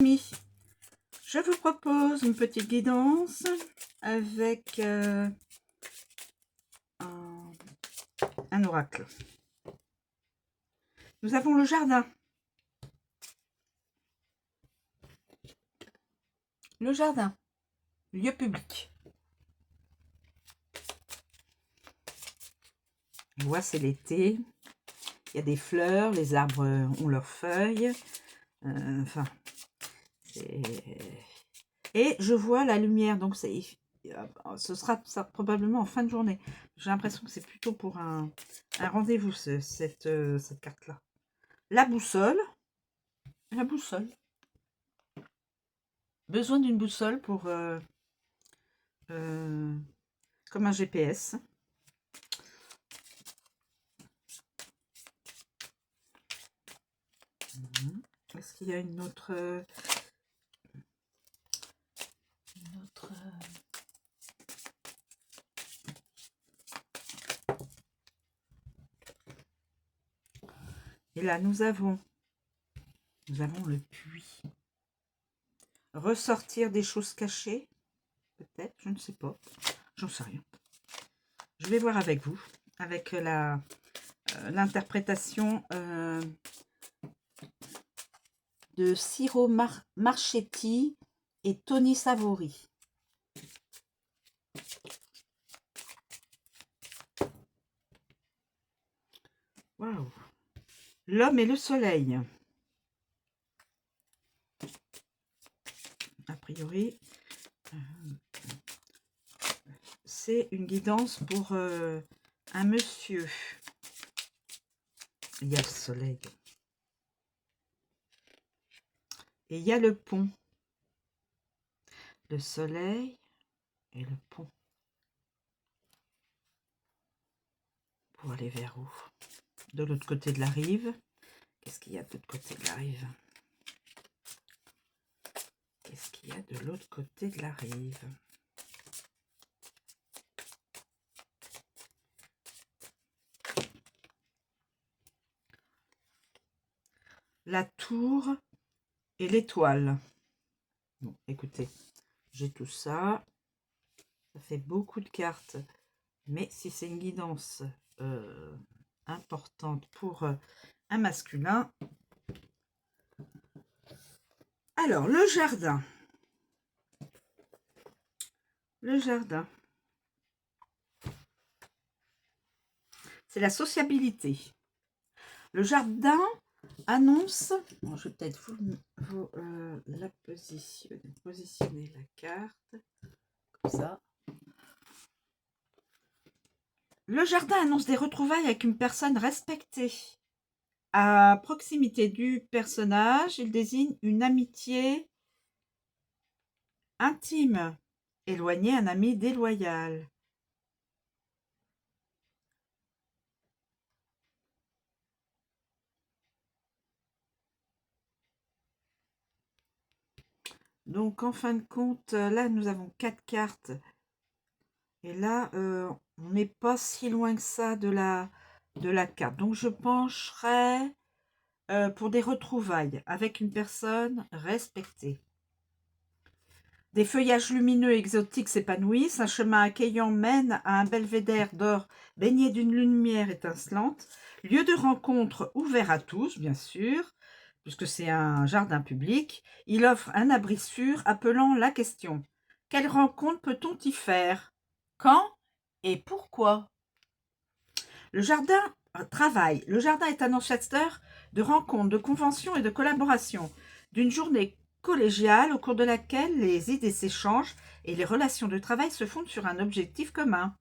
Amis, je vous propose une petite guidance avec un oracle. Nous avons le jardin. Le jardin, lieu public. On voit, c'est l'été. Il y a des fleurs, les arbres ont leurs feuilles. Enfin, et je vois la lumière, donc ce sera probablement en fin de journée. J'ai l'impression que c'est plutôt pour un rendez-vous, cette carte-là. La boussole. La boussole. Besoin d'une boussole pour comme un GPS. Est-ce qu'il y a une autre Et là nous avons le puits. Ressortir des choses cachées, peut-être, je ne sais pas, j'en sais rien. Je vais voir avec vous, avec l'interprétation de Ciro Marchetti et Tony Savori. Waouh! L'homme et le soleil. A priori, c'est une guidance pour un monsieur. Il y a le soleil. Et il y a le pont. Le soleil et le pont. Pour aller vers où? De l'autre côté de la rive. Qu'est-ce qu'il y a de l'autre côté de la rive? Qu'est-ce qu'il y a de l'autre côté de la rive? La tour et l'étoile. Bon, écoutez, j'ai tout ça. Ça fait beaucoup de cartes. Mais si c'est une guidance importante pour un masculin. Alors, le jardin. Le jardin. C'est la sociabilité. Le jardin annonce... Bon, je vais peut-être la positionner la carte. Comme ça. Le jardin annonce des retrouvailles avec une personne respectée. À proximité du personnage, il désigne une amitié intime. Éloigné, un ami déloyal. Donc, en fin de compte, là, nous avons 4 cartes. Et là, on n'est pas si loin que ça de la carte. Donc, je pencherai pour des retrouvailles avec une personne respectée. Des feuillages lumineux et exotiques s'épanouissent. Un chemin accueillant mène à un belvédère d'or baigné d'une lumière étincelante. Lieu de rencontre ouvert à tous, bien sûr, puisque c'est un jardin public. Il offre un abri sûr, appelant la question. Quelle rencontre peut-on y faire? Quand et pourquoi? Le jardin travail. Le jardin est un ancêtre de rencontres, de conventions et de collaborations, d'une journée collégiale au cours de laquelle les idées s'échangent et les relations de travail se fondent sur un objectif commun.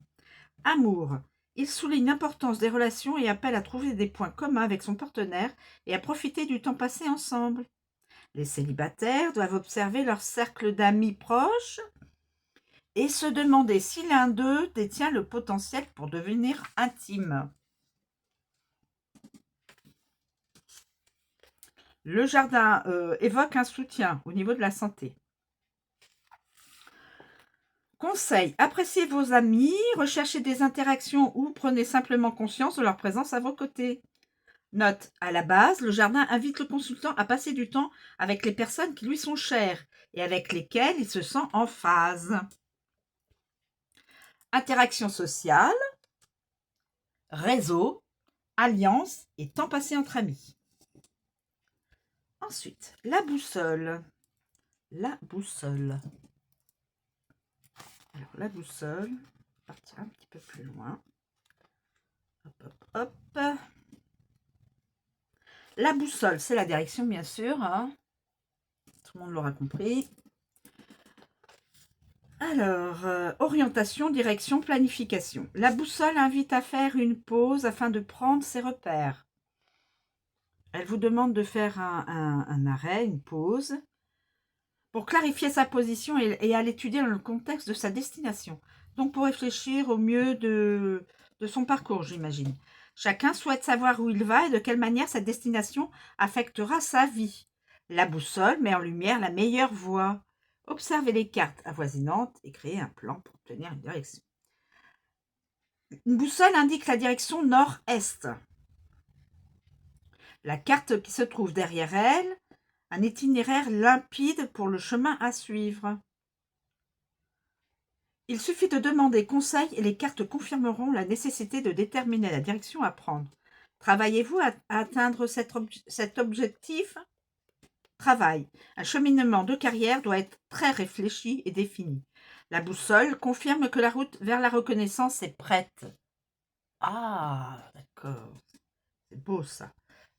Amour. Il souligne l'importance des relations et appelle à trouver des points communs avec son partenaire et à profiter du temps passé ensemble. Les célibataires doivent observer leur cercle d'amis proches et se demander si l'un d'eux détient le potentiel pour devenir intime. Le jardin évoque un soutien au niveau de la santé. Conseil, appréciez vos amis, recherchez des interactions ou prenez simplement conscience de leur présence à vos côtés. Note, à la base, le jardin invite le consultant à passer du temps avec les personnes qui lui sont chères et avec lesquelles il se sent en phase. Interaction sociale, réseau, alliance et temps passé entre amis. Ensuite, la boussole. La boussole. Alors, la boussole, on va partir un petit peu plus loin. Hop, hop, hop. La boussole, c'est la direction, bien sûr. Hein. Tout le monde l'aura compris. Alors, orientation, direction, planification. La boussole invite à faire une pause afin de prendre ses repères. Elle vous demande de faire un arrêt, une pause, pour clarifier sa position et à l'étudier dans le contexte de sa destination. Donc, pour réfléchir au mieux de son parcours, j'imagine. Chacun souhaite savoir où il va et de quelle manière cette destination affectera sa vie. La boussole met en lumière la meilleure voie. Observez les cartes avoisinantes et créez un plan pour obtenir une direction. Une boussole indique la direction nord-est. La carte qui se trouve derrière elle, un itinéraire limpide pour le chemin à suivre. Il suffit de demander conseil et les cartes confirmeront la nécessité de déterminer la direction à prendre. Travaillez-vous à atteindre cet objectif ? Travail. Un cheminement de carrière doit être très réfléchi et défini. La boussole confirme que la route vers la reconnaissance est prête. Ah, d'accord. C'est beau ça.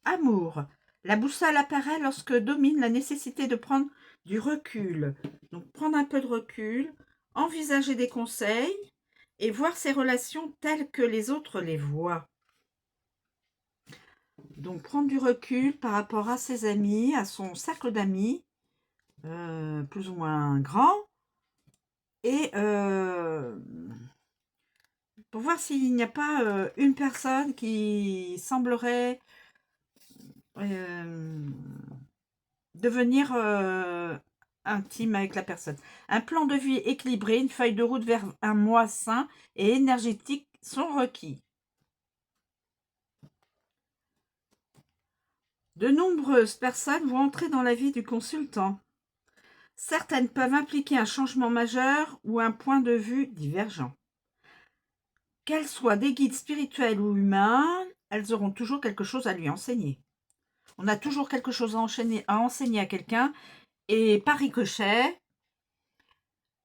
Amour. La boussole apparaît lorsque domine la nécessité de prendre du recul. Donc, prendre un peu de recul, envisager des conseils et voir ses relations telles que les autres les voient. Donc, prendre du recul par rapport à ses amis, à son cercle d'amis, plus ou moins grand, et pour voir s'il n'y a pas une personne qui semblerait devenir intime avec la personne. Un plan de vie équilibré, une feuille de route vers un mois sain et énergétique sont requis. De nombreuses personnes vont entrer dans la vie du consultant. Certaines peuvent impliquer un changement majeur ou un point de vue divergent. Qu'elles soient des guides spirituels ou humains, elles auront toujours quelque chose à lui enseigner. On a toujours quelque chose à enseigner à quelqu'un et par ricochet,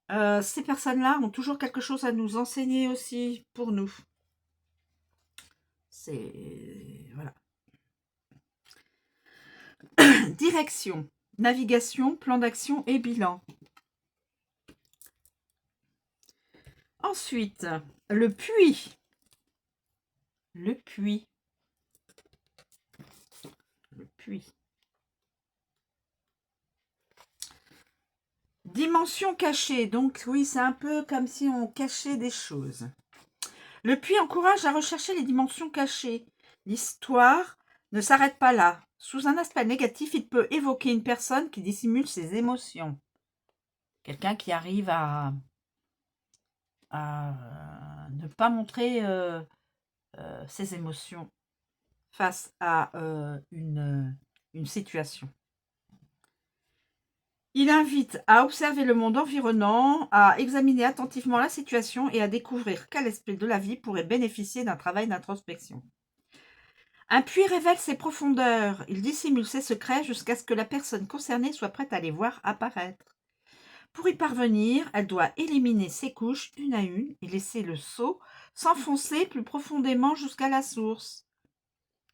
ces personnes-là ont toujours quelque chose à nous enseigner aussi pour nous. C'est... voilà. Direction, navigation, plan d'action et bilan. Ensuite, le puits. Le puits. Le puits. Dimension cachée. Donc oui, c'est un peu comme si on cachait des choses. Le puits encourage à rechercher les dimensions cachées. L'histoire ne s'arrête pas là. Sous un aspect négatif, il peut évoquer une personne qui dissimule ses émotions. Quelqu'un qui arrive à ne pas montrer ses émotions face à une situation. Il invite à observer le monde environnant, à examiner attentivement la situation et à découvrir quel aspect de la vie pourrait bénéficier d'un travail d'introspection. Un puits révèle ses profondeurs, il dissimule ses secrets jusqu'à ce que la personne concernée soit prête à les voir apparaître. Pour y parvenir, elle doit éliminer ses couches une à une et laisser le seau s'enfoncer plus profondément jusqu'à la source.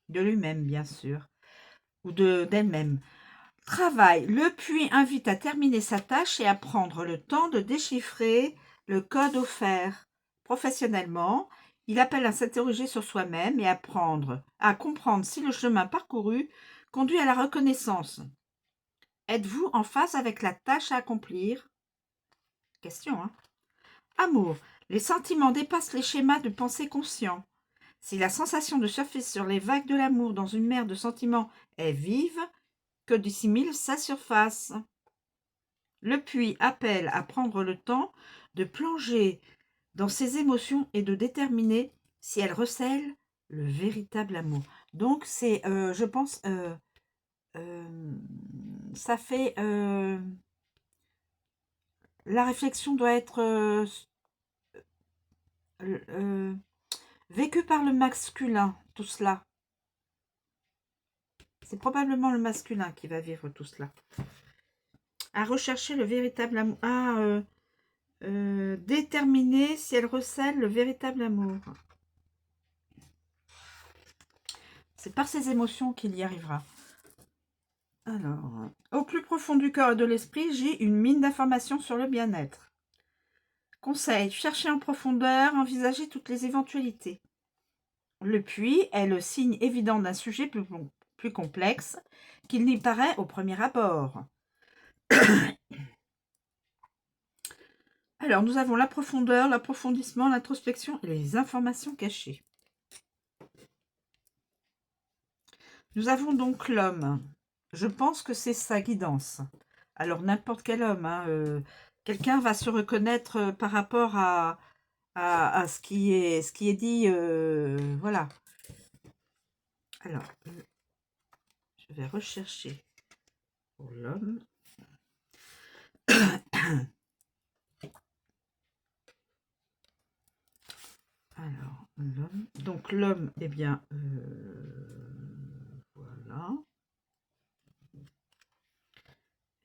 De lui-même, bien sûr, ou d'elle-même. Travail. Le puits invite à terminer sa tâche et à prendre le temps de déchiffrer le code offert. Professionnellement, il appelle à s'interroger sur soi-même et à comprendre si le chemin parcouru conduit à la reconnaissance. Êtes-vous en phase avec la tâche à accomplir? Question, hein? Amour. Les sentiments dépassent les schémas de pensée conscients. Si la sensation de surfer sur les vagues de l'amour dans une mer de sentiments est vive, que dissimule sa surface. Le puits appelle à prendre le temps de plonger dans ses émotions et de déterminer si elles recèlent le véritable amour. Donc, c'est, je pense, ça fait... la réflexion doit être euh, vécue par le masculin, tout cela. C'est probablement le masculin qui va vivre tout cela. À rechercher le véritable amour. À déterminer si elle recèle le véritable amour. C'est par ses émotions qu'il y arrivera. Alors, au plus profond du corps et de l'esprit, j'ai une mine d'informations sur le bien-être. Conseil, cherchez en profondeur, envisagez toutes les éventualités. Le puits est le signe évident d'un sujet plus complexe qu'il n'y paraît au premier abord. Alors, nous avons la profondeur, l'approfondissement, l'introspection et les informations cachées. Nous avons donc l'homme. Je pense que c'est sa guidance. Alors, n'importe quel homme, hein, quelqu'un va se reconnaître par rapport à ce qui est dit. Voilà. Alors, je vais rechercher pour l'homme. Alors, l'homme. Donc, l'homme, eh bien, voilà.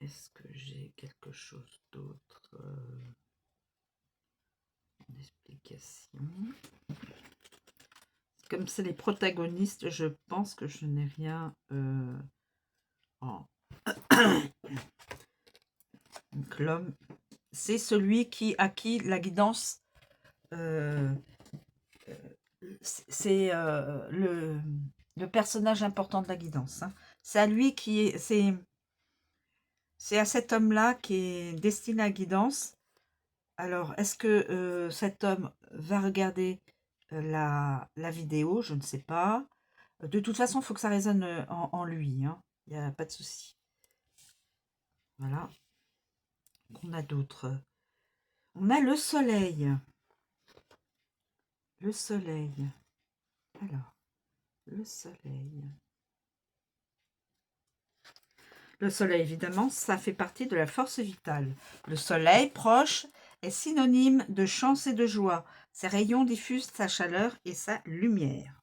Est-ce que j'ai quelque chose d'autre en explication? Comme c'est les protagonistes, je pense que je n'ai rien en... Donc, l'homme, c'est celui à qui la guidance... c'est le personnage important de la guidance. Hein. C'est à lui qui est... C'est à cet homme-là qui est destiné à la guidance. Alors, est-ce que cet homme va regarder la vidéo? Je ne sais pas. De toute façon, il faut que ça résonne en lui. Hein. Il n'y a pas de souci. Voilà. On a d'autres. On a le soleil. Le soleil. Alors, le soleil. Le soleil, évidemment, ça fait partie de la force vitale. Le soleil, proche, est synonyme de chance et de joie. Ses rayons diffusent sa chaleur et sa lumière.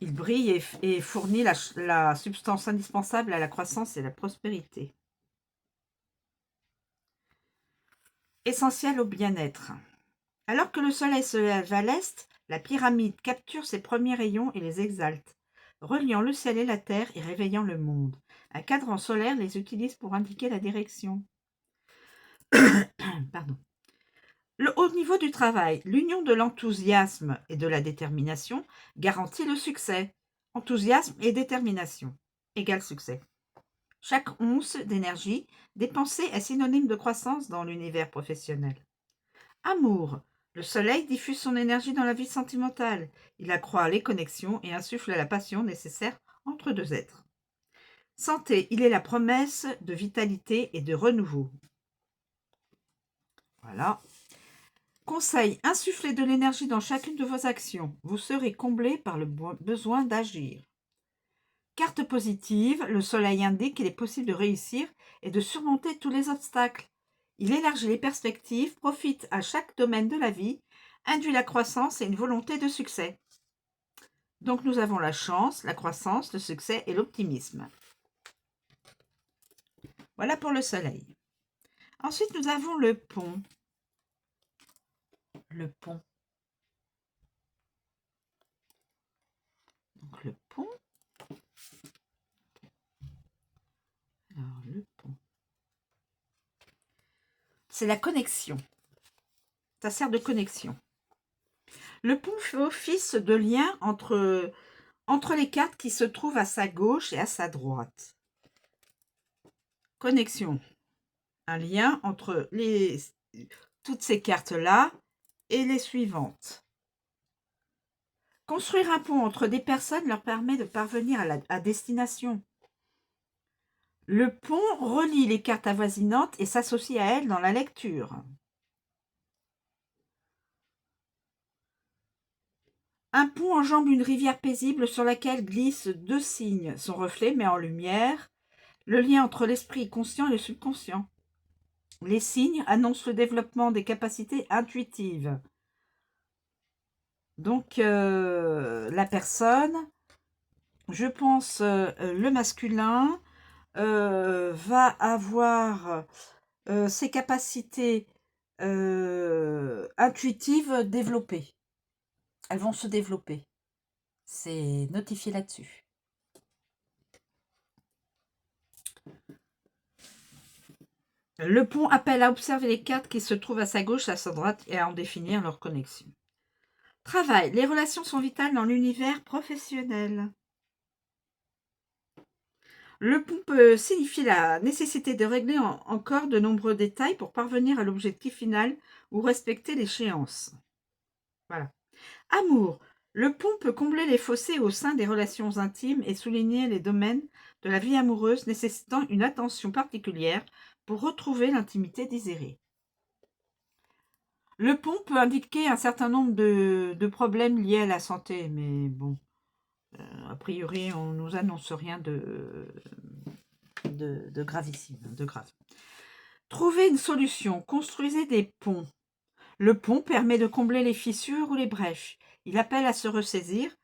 Il brille et fournit la substance indispensable à la croissance et la prospérité. Essentiel au bien-être. Alors que le soleil se lève à l'est, la pyramide capture ses premiers rayons et les exalte, reliant le ciel et la terre et réveillant le monde. Un cadran solaire les utilise pour indiquer la direction. Pardon. Au niveau du travail, l'union de l'enthousiasme et de la détermination garantit le succès. Enthousiasme et détermination égale succès. Chaque once d'énergie dépensée est synonyme de croissance dans l'univers professionnel. Amour. Le soleil diffuse son énergie dans la vie sentimentale. Il accroît les connexions et insuffle la passion nécessaire entre deux êtres. Santé. Il est la promesse de vitalité et de renouveau. Voilà. Conseil, insufflez de l'énergie dans chacune de vos actions. Vous serez comblé par le besoin d'agir. Carte positive, le soleil indique qu'il est possible de réussir et de surmonter tous les obstacles. Il élargit les perspectives, profite à chaque domaine de la vie, induit la croissance et une volonté de succès. Donc nous avons la chance, la croissance, le succès et l'optimisme. Voilà pour le soleil. Ensuite, nous avons le pont. Le pont. Donc le pont. Alors le pont. C'est la connexion. Ça sert de connexion. Le pont fait office de lien entre les cartes qui se trouvent à sa gauche et à sa droite. Connexion. Un lien entre toutes ces cartes-là et les suivantes. Construire un pont entre des personnes leur permet de parvenir à destination. Le pont relie les cartes avoisinantes et s'associe à elles dans la lecture. Un pont enjambe une rivière paisible sur laquelle glissent deux signes. Son reflet met en lumière le lien entre l'esprit conscient et le subconscient. Les signes annoncent le développement des capacités intuitives. Donc, la personne, je pense, le masculin, va avoir ses capacités intuitives développées. Elles vont se développer. C'est notifié là-dessus. Le pont appelle à observer les cartes qui se trouvent à sa gauche, à sa droite et à en définir leur connexion. Travail. Les relations sont vitales dans l'univers professionnel. Le pont peut signifier la nécessité de régler encore de nombreux détails pour parvenir à l'objectif final ou respecter l'échéance. Voilà. Amour. Le pont peut combler les fossés au sein des relations intimes et souligner les domaines de la vie amoureuse nécessitant une attention particulière pour retrouver l'intimité désirée. Le pont peut indiquer un certain nombre de problèmes liés à la santé, mais bon, a priori, on ne nous annonce rien de gravissime, de grave. Trouver une solution. Construisez des ponts. Le pont permet de combler les fissures ou les brèches. Il appelle à se ressaisir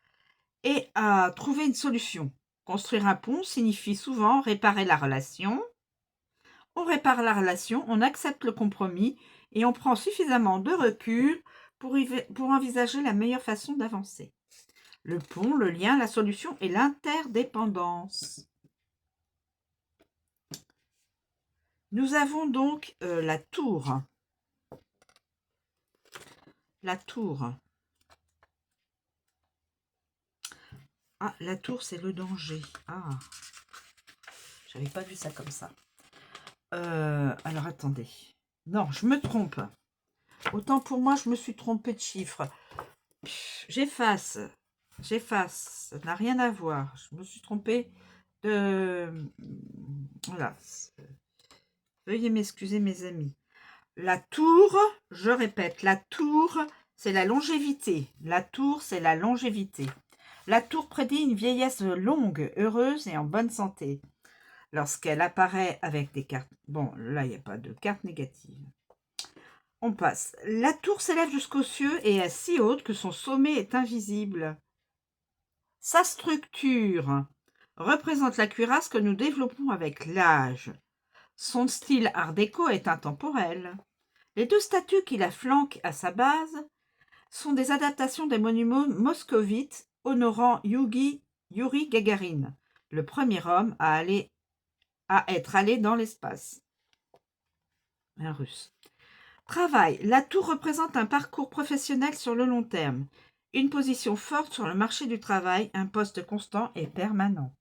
et à trouver une solution. Construire un pont signifie souvent réparer la relation. On répare la relation, on accepte le compromis et on prend suffisamment de recul pour envisager la meilleure façon d'avancer. Le pont, le lien, la solution et l'interdépendance. Nous avons donc la tour. La tour. Ah, la tour, c'est le danger. Ah, j'avais pas vu ça comme ça. Alors, attendez. Non, je me trompe. Autant pour moi, je me suis trompée de chiffre. J'efface. J'efface. Ça n'a rien à voir. Je me suis trompée de... Voilà. Veuillez m'excuser, mes amis. La tour, je répète, la tour, c'est la longévité. La tour, c'est la longévité. La tour prédit une vieillesse longue, heureuse et en bonne santé. Lorsqu'elle apparaît avec des cartes... Bon, là, il n'y a pas de cartes négatives. On passe. La tour s'élève jusqu'aux cieux et est si haute que son sommet est invisible. Sa structure représente la cuirasse que nous développons avec l'âge. Son style art déco est intemporel. Les deux statues qui la flanquent à sa base sont des adaptations des monuments moscovites honorant Yuri Gagarin, le premier homme à être allé dans l'espace. Un russe. Travail. La tour représente un parcours professionnel sur le long terme, une position forte sur le marché du travail, un poste constant et permanent.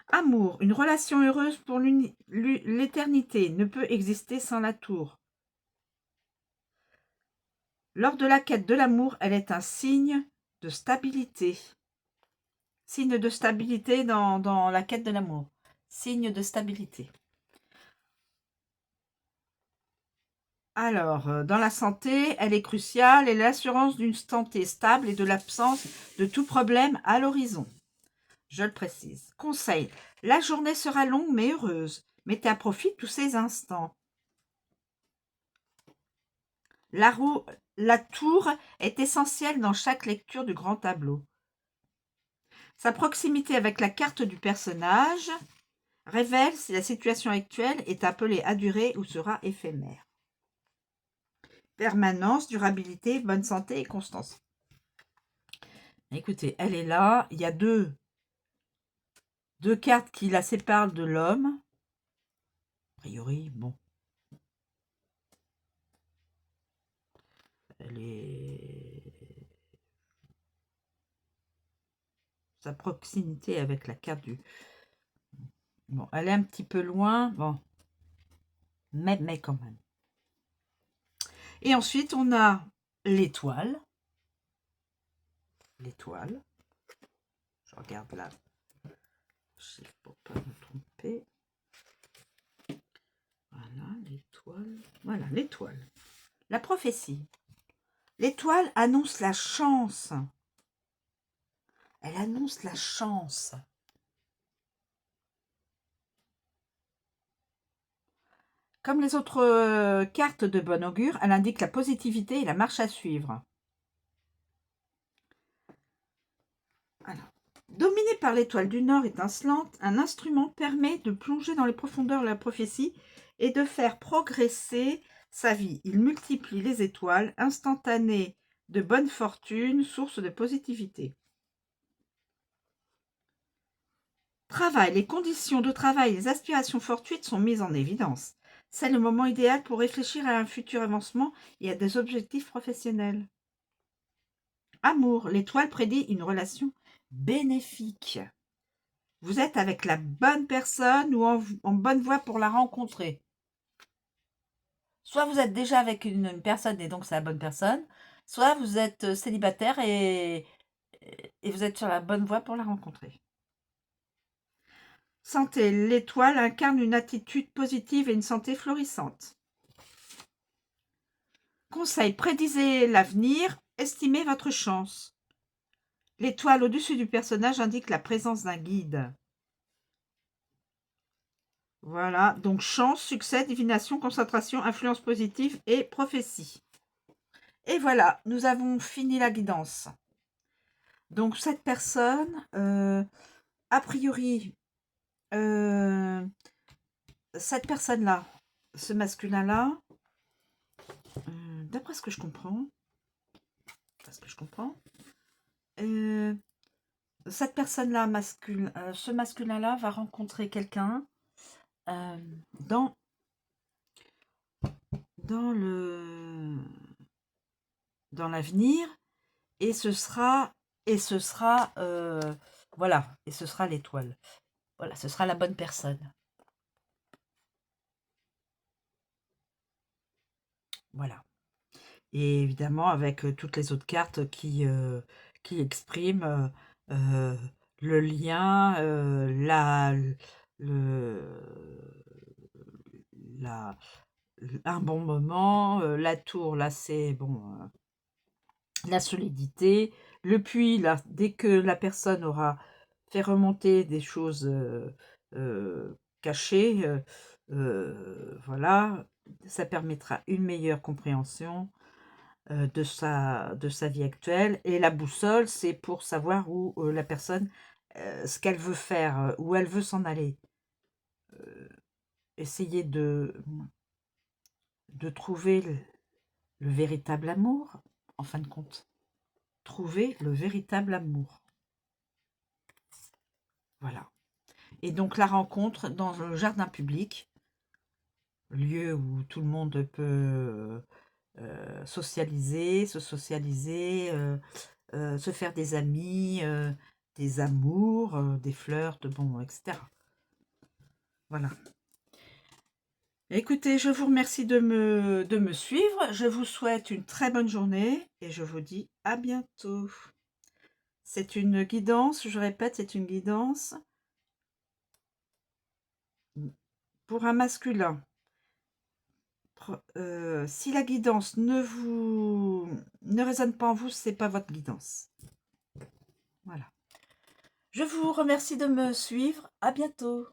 Amour. Une relation heureuse pour l'éternité ne peut exister sans la tour. Lors de la quête de l'amour, elle est un signe de stabilité. Signe de stabilité dans la quête de l'amour. Signe de stabilité. Alors, dans la santé, elle est cruciale et l'assurance d'une santé stable et de l'absence de tout problème à l'horizon. Je le précise. Conseil. La journée sera longue mais heureuse. Mettez à profit tous ces instants. La tour est essentielle dans chaque lecture du grand tableau. Sa proximité avec la carte du personnage révèle si la situation actuelle est appelée à durer ou sera éphémère. Permanence, durabilité, bonne santé et constance. Écoutez, elle est là. Il y a deux cartes qui la séparent de l'homme. A priori, bon. Elle est... Sa proximité avec la carte du... Bon, elle est un petit peu loin. Bon. Mais quand même. Et ensuite, on a l'étoile. L'étoile. Je regarde là. Pour ne pas me tromper. Voilà, l'étoile. Voilà, l'étoile. La prophétie. L'étoile annonce la chance. Elle annonce la chance. Comme les autres cartes de bon augure, elle indique la positivité et la marche à suivre. Alors, dominé par l'étoile du Nord étincelante, un instrument permet de plonger dans les profondeurs de la prophétie et de faire progresser sa vie. Il multiplie les étoiles, instantanées de bonne fortune, source de positivité. Travail. Les conditions de travail et les aspirations fortuites sont mises en évidence. C'est le moment idéal pour réfléchir à un futur avancement et à des objectifs professionnels. Amour. L'étoile prédit une relation bénéfique. Vous êtes avec la bonne personne ou en bonne voie pour la rencontrer. Soit vous êtes déjà avec une personne et donc c'est la bonne personne, soit vous êtes célibataire et vous êtes sur la bonne voie pour la rencontrer. Santé, l'étoile incarne une attitude positive et une santé florissante. Conseil, prédisez l'avenir, estimez votre chance. L'étoile au-dessus du personnage indique la présence d'un guide. Voilà, donc chance, succès, divination, concentration, influence positive et prophétie. Et voilà, nous avons fini la guidance. Donc cette personne, a priori, cette personne-là, ce masculin-là, d'après ce que je comprends, cette personne-là, ce masculin-là va rencontrer quelqu'un dans l'avenir et ce sera voilà, et ce sera l'étoile. Voilà, ce sera la bonne personne. Voilà. Et évidemment, avec toutes les autres cartes qui expriment le lien, un bon moment. La tour, là, c'est bon, la solidité. Le puits, là, dès que la personne aura fait remonter des choses cachées, voilà, ça permettra une meilleure compréhension de sa vie actuelle. Et la boussole, c'est pour savoir où la personne, ce qu'elle veut faire, où elle veut s'en aller. Essayer de trouver le véritable amour, en fin de compte. Trouver le véritable amour. Voilà. Et donc la rencontre dans le jardin public, lieu où tout le monde peut socialiser, se socialiser, se faire des amis, des amours, des flirts, bon, etc. Voilà. Écoutez, je vous remercie de me suivre. Je vous souhaite une très bonne journée et je vous dis à bientôt. C'est une guidance, je répète, c'est une guidance pour un masculin. Si la guidance ne résonne pas en vous, c'est pas votre guidance. Voilà. Je vous remercie de me suivre. À bientôt.